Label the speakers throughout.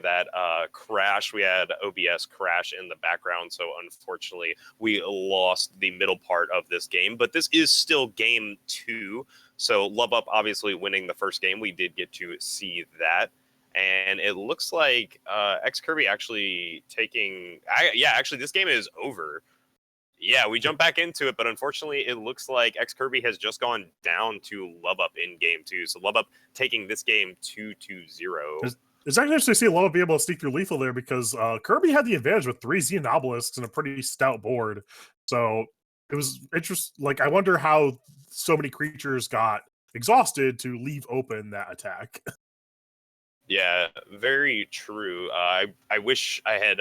Speaker 1: that crash. We had OBS crash in the background, so unfortunately we lost the middle part of this game. But this is still game 2, so LoveUP obviously winning the first game. We did get to see that. And it looks like ExKirby actually taking... actually, this game is over. Yeah, we jump back into it, but unfortunately, it looks like ExKirby has just gone down to LoveUP in game 2. So LoveUP taking this game 2-0.
Speaker 2: It's actually interesting to see LoveUP be able to sneak through lethal there, because Kirby had the advantage with 3 Xeon Obelisks and a pretty stout board. So it was interesting. Like, I wonder how so many creatures got exhausted to leave open that attack.
Speaker 1: Yeah, very true. I wish I had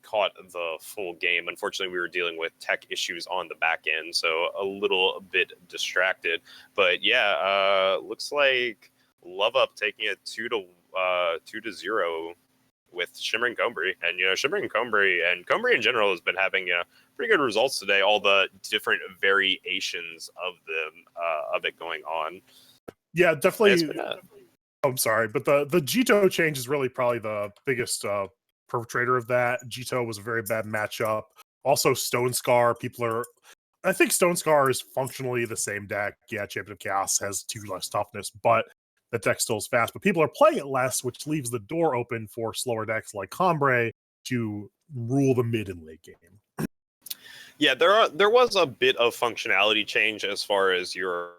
Speaker 1: caught the full game. Unfortunately, we were dealing with tech issues on the back end, so a little bit distracted. But yeah, looks like LoveUP taking it 2-0 with Shimmering Combry. And Shimmering Combry and Combry in general has been having pretty good results today. All the different variations of them of it going on.
Speaker 2: Yeah, definitely. I'm sorry, but the Jito change is really probably the biggest perpetrator of that. Jito was a very bad matchup. Also, Stone Scar. I think Stone Scar is functionally the same deck. Yeah, Champion of Chaos has 2 less toughness, but the deck still is fast. But people are playing it less, which leaves the door open for slower decks like Combray to rule the mid and late game.
Speaker 1: Yeah, there was a bit of functionality change as far as your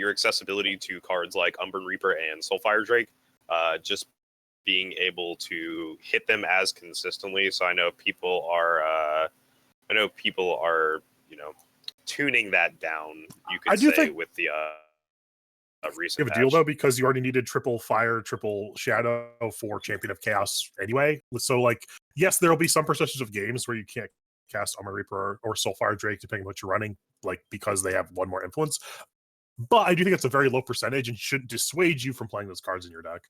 Speaker 1: accessibility to cards like Umber Reaper and Soulfire Drake, just being able to hit them as consistently. So I know people are tuning that down. You could say with the recent.
Speaker 2: You have a deal though, because you already needed triple fire, triple shadow for Champion of Chaos anyway. So like, yes, there will be some percentage of games where you can't cast Umber Reaper or Soulfire Drake depending on what you're running, like because they have 1 more influence. But I do think it's a very low percentage and shouldn't dissuade you from playing those cards in your deck.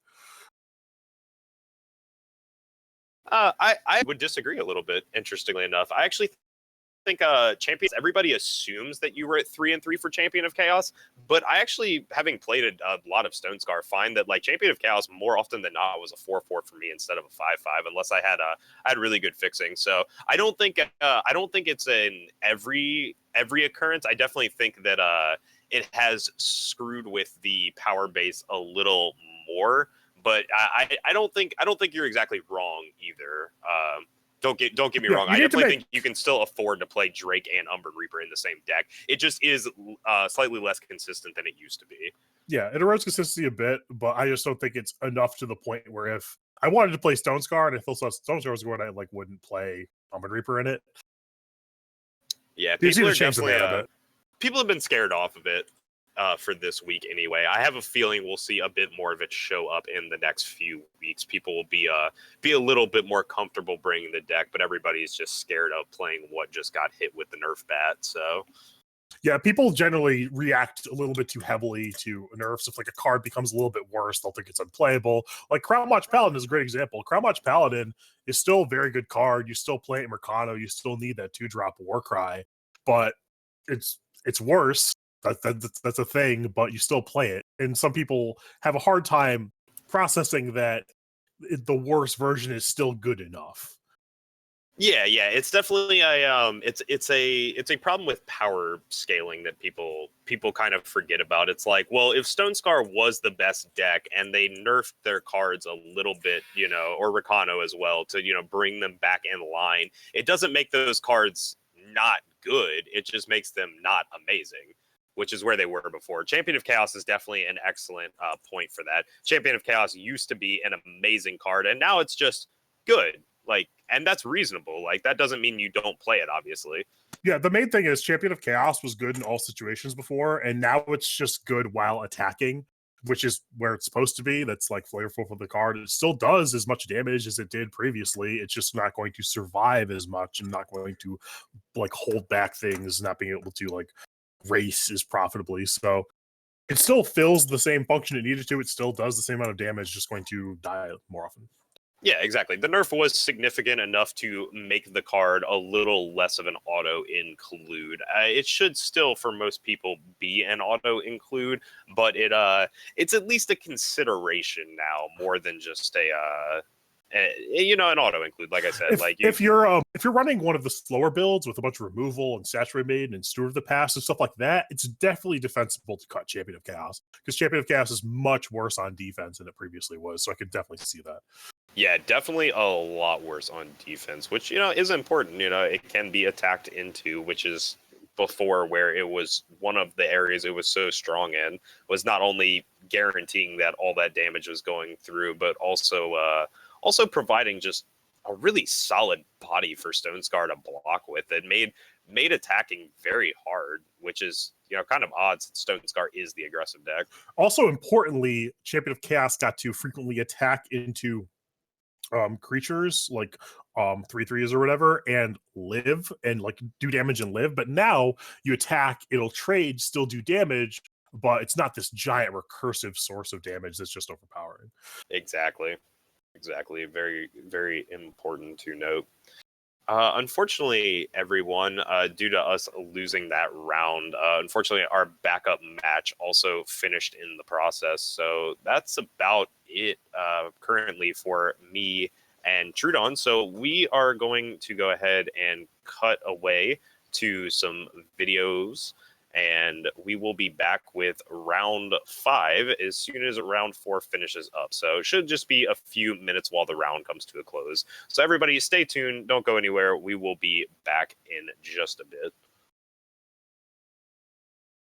Speaker 1: I would disagree a little bit, interestingly enough. I actually think Champions, everybody assumes that you were at 3-3 for Champion of Chaos, but I actually, having played a lot of Stone Scar, find that like Champion of Chaos more often than not was a 4-4 for me instead of a 5-5, unless I had really good fixing. So I don't think it's in every occurrence. I definitely think that it has screwed with the power base a little more, but I don't think you're exactly wrong either. Don't get me wrong. I definitely think you can still afford to play Drake and Umber Reaper in the same deck. It just is slightly less consistent than it used to be.
Speaker 2: Yeah, it erodes consistency a bit, but I just don't think it's enough to the point where if I wanted to play Stone Scar and I thought Stone Scar was going, I like wouldn't play Umber Reaper in it.
Speaker 1: Yeah, people have been scared off of it for this week anyway. I have a feeling we'll see a bit more of it show up in the next few weeks. People will be a little bit more comfortable bringing the deck, but everybody's just scared of playing what just got hit with the nerf bat. So
Speaker 2: yeah, people generally react a little bit too heavily to nerfs. If like a card becomes a little bit worse, they'll think it's unplayable. Like Crown Watch Paladin is a great example. Crown Watch Paladin is still a very good card. You still play it in Mercado. You still need that 2-drop Warcry, but it's worse. That's a thing, but you still play it. And some people have a hard time processing that the worst version is still good enough.
Speaker 1: Yeah, it's definitely it's a problem with power scaling that people kind of forget about. It's like, well, if Stone Scar was the best deck and they nerfed their cards a little bit, or Rakano as well to bring them back in line, it doesn't make those cards not good. It just makes them not amazing, which is where they were before. Champion of Chaos is definitely an excellent point for that. Champion of Chaos used to be an amazing card, and now it's just good. Like, and that's reasonable. Like, that doesn't mean you don't play it, obviously.
Speaker 2: Yeah, the main thing is Champion of Chaos was good in all situations before, and now it's just good while attacking, which is where it's supposed to be. That's like flavorful for the card. It still does as much damage as it did previously. It's just not going to survive as much and not going to like hold back things, not being able to like race as profitably. So it still fills the same function it needed to. It still does the same amount of damage, just going to die more often.
Speaker 1: Yeah, exactly. The nerf was significant enough to make the card a little less of an auto-include. It should still, for most people, be an auto-include, but it's at least a consideration now, more than just a You know, an auto include, like I said,
Speaker 2: if you're running one of the slower builds with a bunch of removal and saturate maiden and steward of the past and stuff like that, it's definitely defensible to cut Champion of Chaos, because Champion of Chaos is much worse on defense than it previously was. So I could definitely see that.
Speaker 1: Yeah, definitely a lot worse on defense, which, you know, is important. You know, it can be attacked into, which is before where it was one of the areas it was so strong in, was not only guaranteeing that all that damage was going through, but also providing just a really solid body for Stone Scar to block with. It made attacking very hard, which is, you know, kind of odd since Stone Scar is the aggressive deck.
Speaker 2: Also, importantly, Champion of Chaos got to frequently attack into creatures like 3/3s or whatever and live and like do damage and live. But now you attack, it'll trade, still do damage, but it's not this giant recursive source of damage that's just overpowering.
Speaker 1: Exactly. Very, very important to note. Unfortunately, everyone, due to us losing that round, unfortunately, our backup match also finished in the process. So that's about it currently for me and Truedawn. So we are going to go ahead and cut away to some videos, and we will be back with round 5 as soon as round 4 finishes up. So it should just be a few minutes while the round comes to a close. So everybody stay tuned. Don't go anywhere. We will be back in just a bit.